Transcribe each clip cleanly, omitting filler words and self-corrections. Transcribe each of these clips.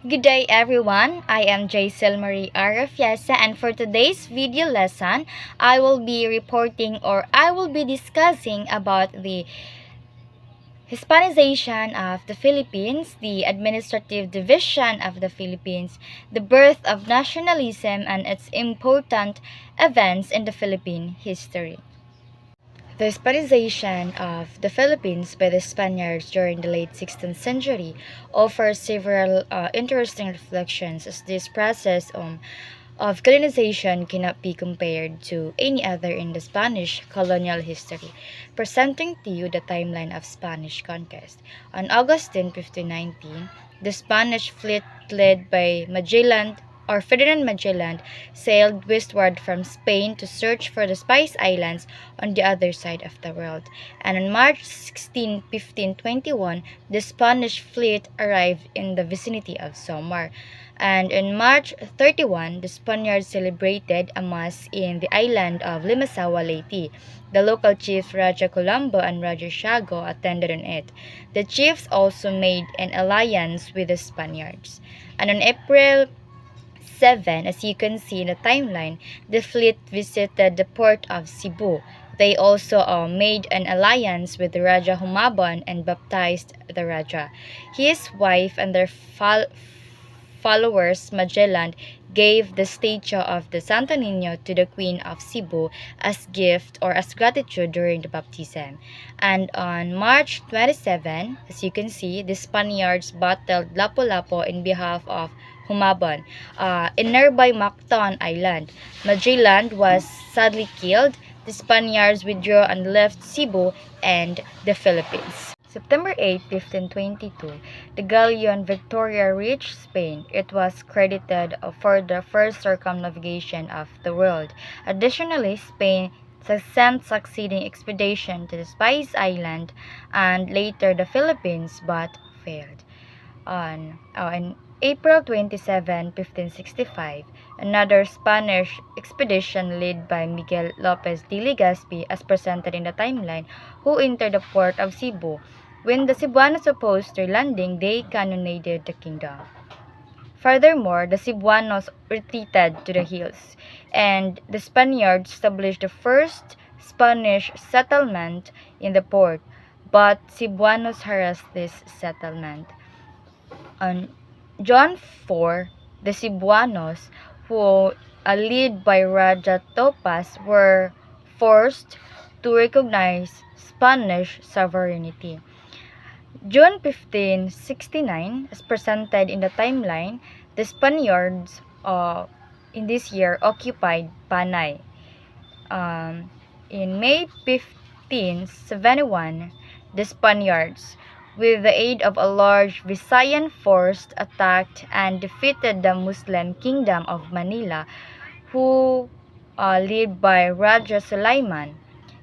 Good day everyone, I am Jaisel Marie Ofiasa, and for today's video lesson, I will be discussing about the Hispanization of the Philippines, the administrative division of the Philippines, the birth of nationalism, and its important events in the Philippine history. The Hispanization of the Philippines by the Spaniards during the late 16th century offers several interesting reflections, as this process of colonization cannot be compared to any other in the Spanish colonial history. Presenting to you the timeline of Spanish conquest. On August 10, 1519, the Spanish fleet led by Ferdinand Magellan sailed westward from Spain to search for the Spice Islands on the other side of the world. And on March 16, 1521, the Spanish fleet arrived in the vicinity of Samar. And on March 31, the Spaniards celebrated a mass in the island of Limasawa, Leyte. The local chief Raja Colombo and Raja Siago attended on it. The chiefs also made an alliance with the Spaniards. And on April 7, as you can see in the timeline, the fleet visited the port of Cebu. They also made an alliance with the Raja Humabon and baptized the Raja. His wife and their followers, Magellan, gave the statue of the Santo Niño to the Queen of Cebu as gift or as gratitude during the baptism. And on March 27, as you can see, the Spaniards battled Lapu-Lapu in behalf of Humabon in nearby Mactan Island. Magellan was sadly killed. The Spaniards withdrew and left Cebu and the Philippines. September 8, 1522, the galleon Victoria reached Spain. It was credited for the first circumnavigation of the world. Additionally, Spain sent succeeding expedition to the Spice Island and later the Philippines, but failed. On April 27, 1565, another Spanish expedition led by Miguel Lopez de Legazpi, as presented in the timeline, who entered the port of Cebu. When the Cebuanos opposed their landing, they cannonaded the kingdom. Furthermore, the Cebuanos retreated to the hills, and the Spaniards established the first Spanish settlement in the port, but Cebuanos harassed this settlement. On John 4, the Cebuanos, who led by Raja Topas, were forced to recognize Spanish sovereignty. June 1569, as presented in the timeline, the Spaniards in this year occupied Panay. In May 1571, the Spaniards, with the aid of a large Visayan force, attacked and defeated the Muslim kingdom of Manila, who led by Raja Sulaiman.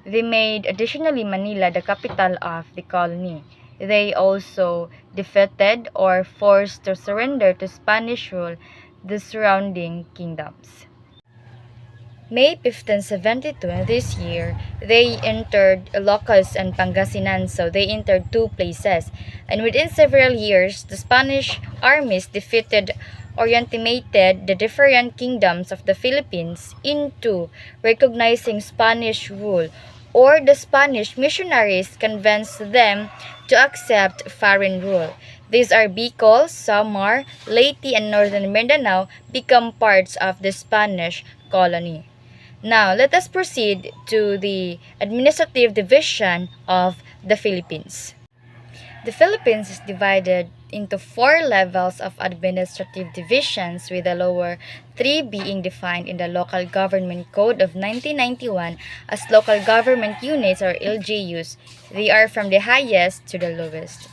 They made additionally Manila the capital of the colony. They also defeated or forced to surrender to Spanish rule the surrounding kingdoms. May 1572, this year, they entered Ilocos and Pangasinan, so they entered two places. And within several years, the Spanish armies defeated or ultimated the different kingdoms of the Philippines into recognizing Spanish rule, or the Spanish missionaries convinced them to accept foreign rule. These are Bicol, Samar, Leyte, and Northern Mindanao become parts of the Spanish colony. Now, let us proceed to the administrative division of the Philippines. The Philippines is divided into 4 levels of administrative divisions, with the lower 3 being defined in the Local Government Code of 1991 as local government units or LGUs. They are from the highest to the lowest.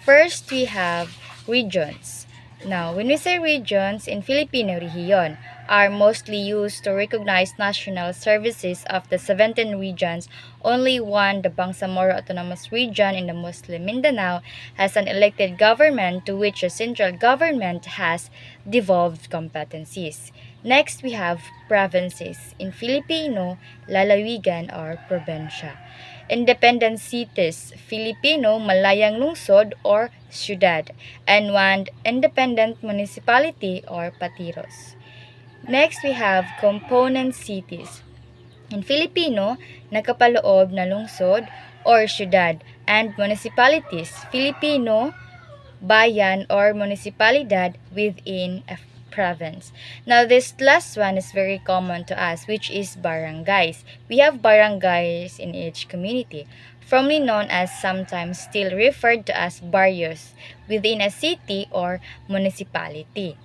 First, we have regions. Now, when we say regions in Filipino, rehiyon are mostly used to recognize national services. Of the 17 regions, only one, the Bangsamoro Autonomous Region in the Muslim Mindanao, has an elected government to which the central government has devolved competencies. Next, we have provinces. In Filipino, lalawigan or probinsya. Independent cities, Filipino, malayang lungsod or ciudad, and one independent municipality or patiros. Next, we have component cities. In Filipino, nakapaloob na lungsod or syudad, and municipalities, Filipino, bayan or municipalidad within a province. Now, this last one is very common to us, which is barangays. We have barangays in each community, formerly known as, sometimes still referred to as, barrios within a city or municipality.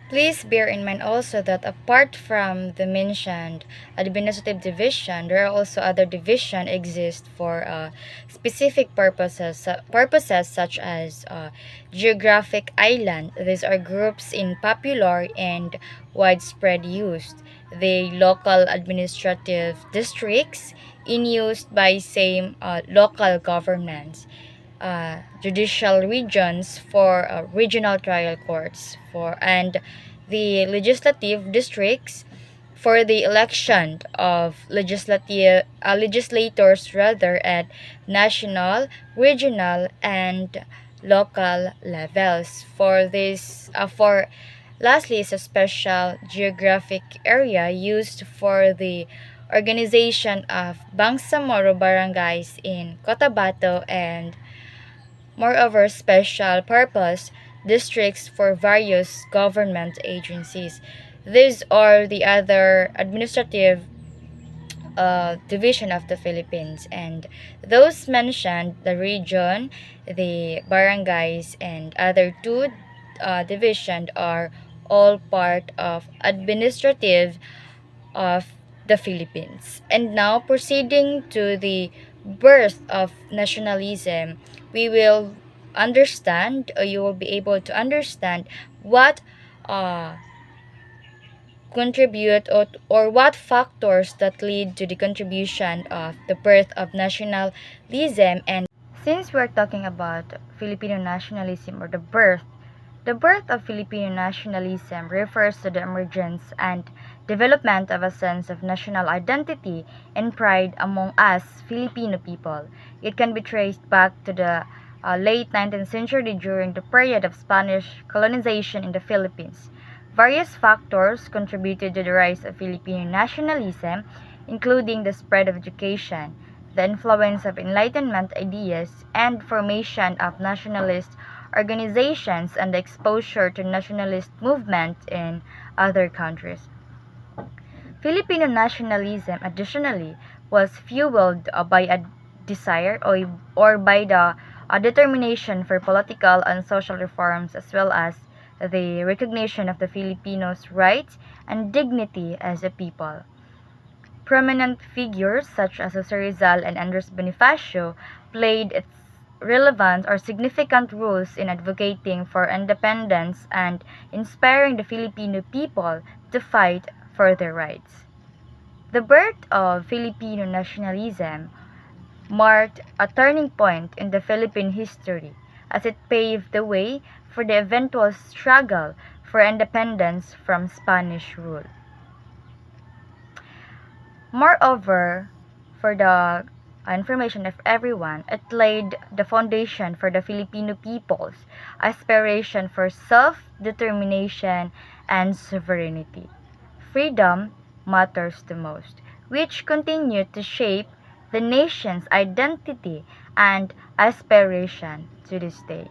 Please bear in mind also that apart from the mentioned administrative division, there are also other division exist for specific purposes such as geographic island. These are groups in popular and widespread use. The local administrative districts in use by same local governments, judicial regions for regional trial courts, for and the legislative districts for the election of legislators rather at national, regional, and local levels. For lastly is a special geographic area used for the organization of Bangsamoro barangays in Cotabato, and moreover, special purpose districts for various government agencies. These are the other administrative division of the Philippines, and those mentioned, the region, the barangays, and other two divisions are all part of administrative of the Philippines. And now, proceeding to the birth of nationalism, we will understand, or you will be able to understand what uh, contribute or what factors that lead to the contribution of the birth of nationalism. And since we're talking about Filipino nationalism, or the birth of Filipino nationalism refers to the emergence and development of a sense of national identity and pride among us Filipino people. It can be traced back to the late 19th century during the period of Spanish colonization in the Philippines. Various factors contributed to the rise of Filipino nationalism, including the spread of education, the influence of Enlightenment ideas, and formation of nationalist organizations, and the exposure to nationalist movement in other countries. Filipino nationalism, additionally, was fueled by a desire or by the determination for political and social reforms, as well as the recognition of the Filipinos' rights and dignity as a people. Prominent figures such as Jose Rizal and Andres Bonifacio played its relevant or significant roles in advocating for independence and inspiring the Filipino people to fight for their rights. The birth of Filipino nationalism marked a turning point in the Philippine history, as it paved the way for the eventual struggle for independence from Spanish rule. Moreover, for the information of everyone, it laid the foundation for the Filipino people's aspiration for self-determination and sovereignty. Freedom matters the most, which continued to shape the nation's identity and aspiration to this day.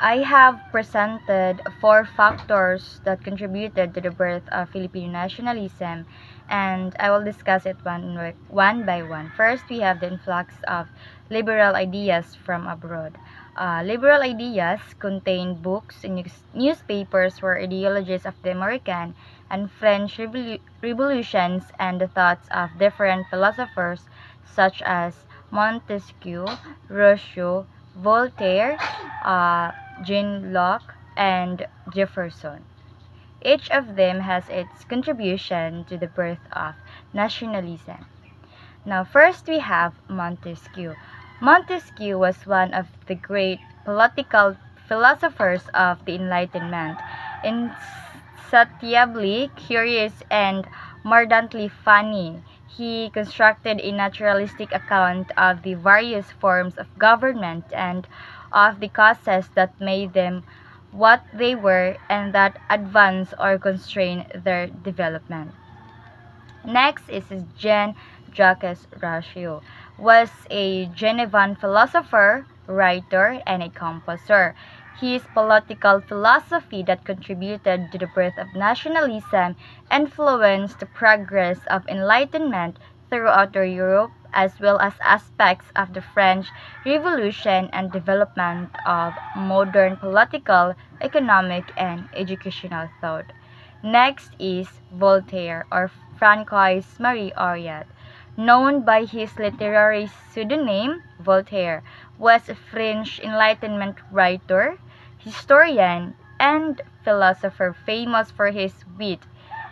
I have presented four factors that contributed to the birth of Filipino nationalism, and I will discuss it one by one. First, we have the influx of liberal ideas from abroad. Liberal ideas contain books and newspapers where ideologies of the American and French revolutions and the thoughts of different philosophers such as Montesquieu, Rousseau, Voltaire, Jean Locke, and Jefferson. Each of them has its contribution to the birth of nationalism. Now, first we have Montesquieu. Montesquieu was one of the great political philosophers of the Enlightenment, insatiably curious and mordantly funny. He constructed a naturalistic account of the various forms of government and of the causes that made them what they were and that advance or constrain their development. Next is Jean-Jacques Rousseau, was a Genevan philosopher, writer, and a composer. His political philosophy that contributed to the birth of nationalism influenced the progress of enlightenment throughout Europe as well as aspects of the French Revolution and development of modern political, economic, and educational thought. Next is Voltaire or Francois Marie Oriat. Known by his literary pseudonym Voltaire, was a French Enlightenment writer, historian, and philosopher famous for his wit,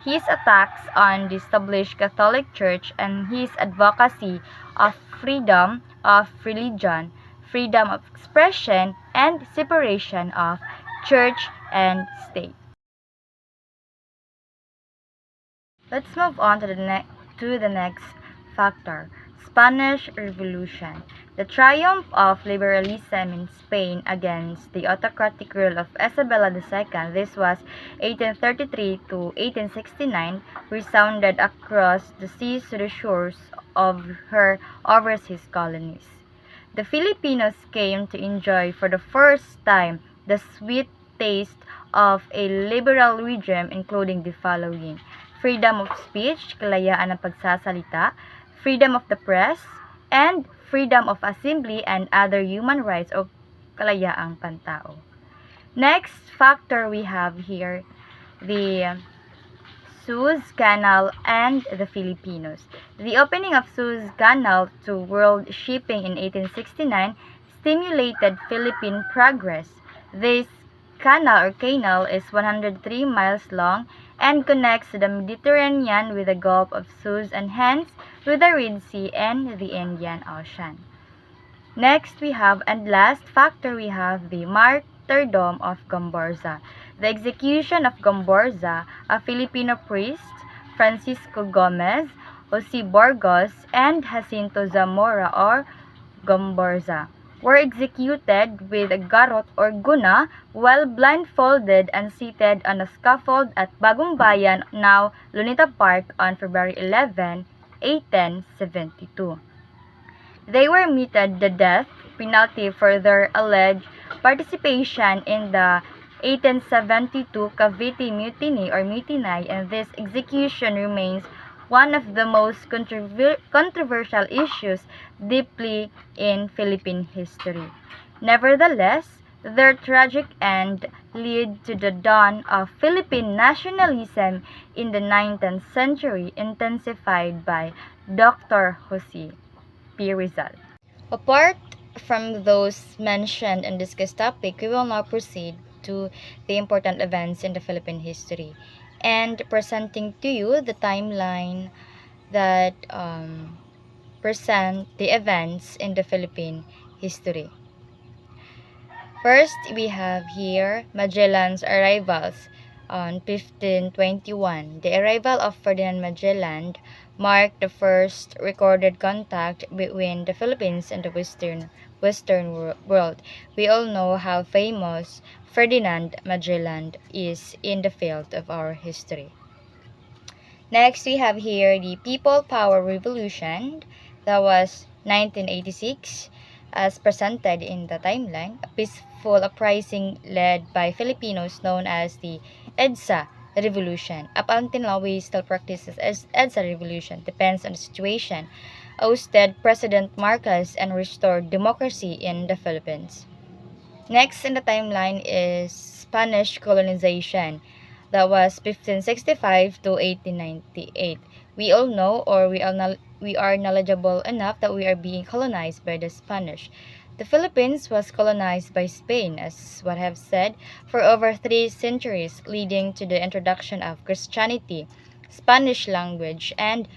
his attacks on the established Catholic Church, and his advocacy of freedom of religion, freedom of expression, and separation of church and state. Let's move on to the next factor, Spanish Revolution. The triumph of liberalism in Spain against the autocratic rule of Isabella II, this was 1833 to 1869, resounded across the seas to the shores of her overseas colonies. The Filipinos came to enjoy for the first time the sweet taste of a liberal regime, including the following: freedom of speech, kalayaan ng pagsasalita, freedom of the press, and freedom of assembly and other human rights o kalayaang pantao. Next factor we have here, the Suez Canal and the Filipinos. The opening of Suez Canal to world shipping in 1869 stimulated Philippine progress. This canal is 103 miles long and connects the Mediterranean with the Gulf of Suez and hence with the Red Sea and the Indian Ocean. Next we have, and last factor we have, the martyrdom of Gomborza. The execution of Gomborza, a Filipino priest, Francisco Gomez, Jose Burgos, and Jacinto Zamora or Gomborza, were executed with a garrote or guna while blindfolded and seated on a scaffold at Bagong Bayan, now Lunita Park, on February 11, 1872. They were meted the death penalty for their alleged participation in the 1872 Cavite Mutiny or Mutiny, and this execution remains one of the most controversial issues deeply in Philippine history. Nevertheless, their tragic end led to the dawn of Philippine nationalism in the 19th century, intensified by Dr. Jose P. Rizal. Apart from those mentioned in this topic, we will now proceed to the important events in the Philippine history and presenting to you the timeline that present the events in the Philippine history. First, we have here Magellan's arrivals on 1521. The arrival of Ferdinand Magellan marked the first recorded contact between the Philippines and the Western world. We all know how famous Ferdinand Magellan is in the field of our history. Next, we have here the People Power Revolution. That was 1986, as presented in the timeline. A peaceful uprising led by Filipinos known as the EDSA Revolution. Up until now, we still practice as EDSA Revolution. Depends on the situation. Ousted President Marcos and restored democracy in the Philippines. Next in the timeline is Spanish colonization. That was 1565 to 1898. We all know, or we are knowledgeable enough that we are being colonized by the Spanish. The Philippines was colonized by Spain, as what I have said, for over 3 centuries, leading to the introduction of Christianity, Spanish language, and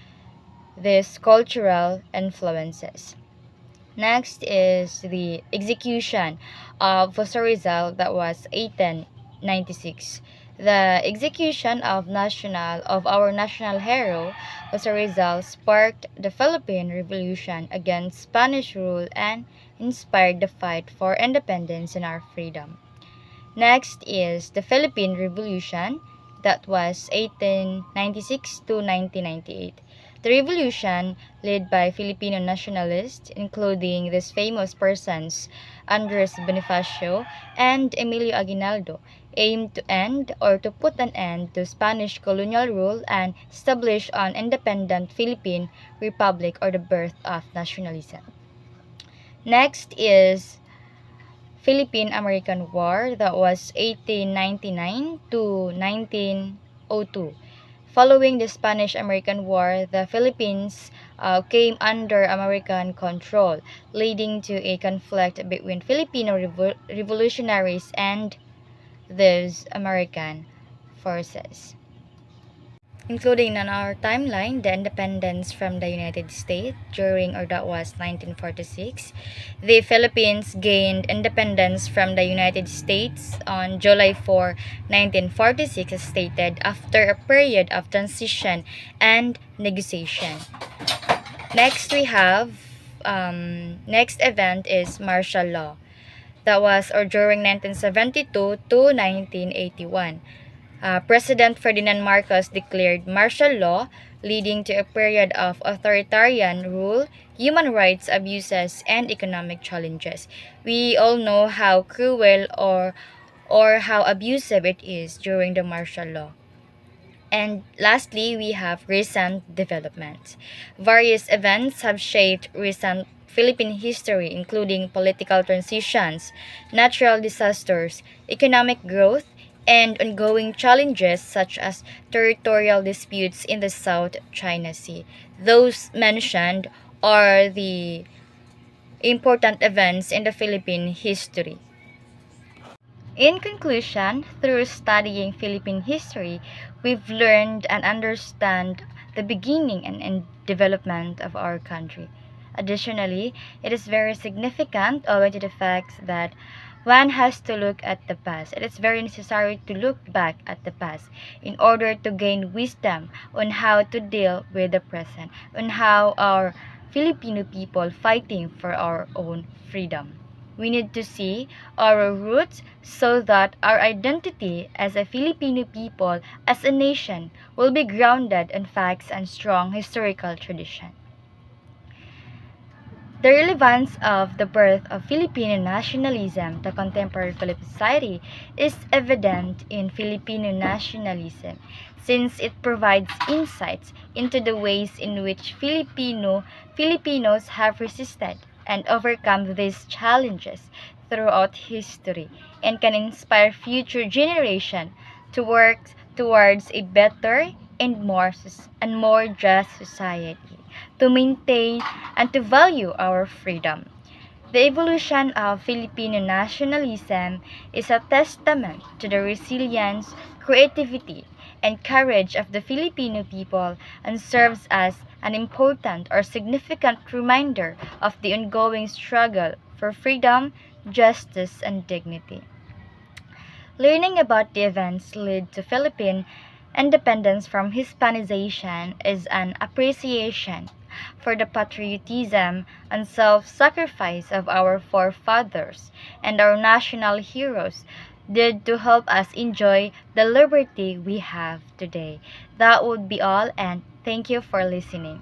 these cultural influences. Next is the execution of Jose Rizal, that was 18 1896. The execution of our national hero as a result sparked the Philippine Revolution against Spanish rule and inspired the fight for independence and our freedom. Next is the Philippine Revolution, that was 1896 to 1998. The revolution, led by Filipino nationalists, including these famous persons, Andres Bonifacio and Emilio Aguinaldo, aimed to end or to put an end to Spanish colonial rule and establish an independent Philippine Republic, or the birth of nationalism. Next is Philippine-American War, that was 1899 to 1902. Following the Spanish-American War, the Philippines came under American control, leading to a conflict between Filipino revolutionaries and those American forces. Including on our timeline, the independence from the United States during, or that was 1946. The Philippines gained independence from the United States on July 4, 1946, as stated, after a period of transition and negotiation. Next we have, next event is martial law. That was, or during 1972 to 1981. President Ferdinand Marcos declared martial law, leading to a period of authoritarian rule, human rights abuses, and economic challenges. We all know how cruel or how abusive it is during the martial law. And lastly, we have recent developments. Various events have shaped recent Philippine history, including political transitions, natural disasters, economic growth, and ongoing challenges such as territorial disputes in the South China Sea. Those mentioned are the important events in the Philippine history. In conclusion, through studying Philippine history, we've learned and understand the beginning and development of our country. Additionally, it is very significant owing to the fact that one has to look at the past. It is very necessary to look back at the past in order to gain wisdom on how to deal with the present, on how our Filipino people fighting for our own freedom. We need to see our roots so that our identity as a Filipino people, as a nation, will be grounded in facts and strong historical tradition. The relevance of the birth of Filipino nationalism to contemporary Philippine society is evident in Filipino nationalism, since it provides insights into the ways in which Filipinos have resisted and overcome these challenges throughout history, and can inspire future generations to work towards a better and more just society, to maintain and to value our freedom. The evolution of Filipino nationalism is a testament to the resilience, creativity, and courage of the Filipino people, and serves as an important or significant reminder of the ongoing struggle for freedom, justice, and dignity. Learning about the events led to Philippine independence from Hispanization is an appreciation for the patriotism and self-sacrifice of our forefathers and our national heroes did to help us enjoy the liberty we have today. That would be all, and thank you for listening.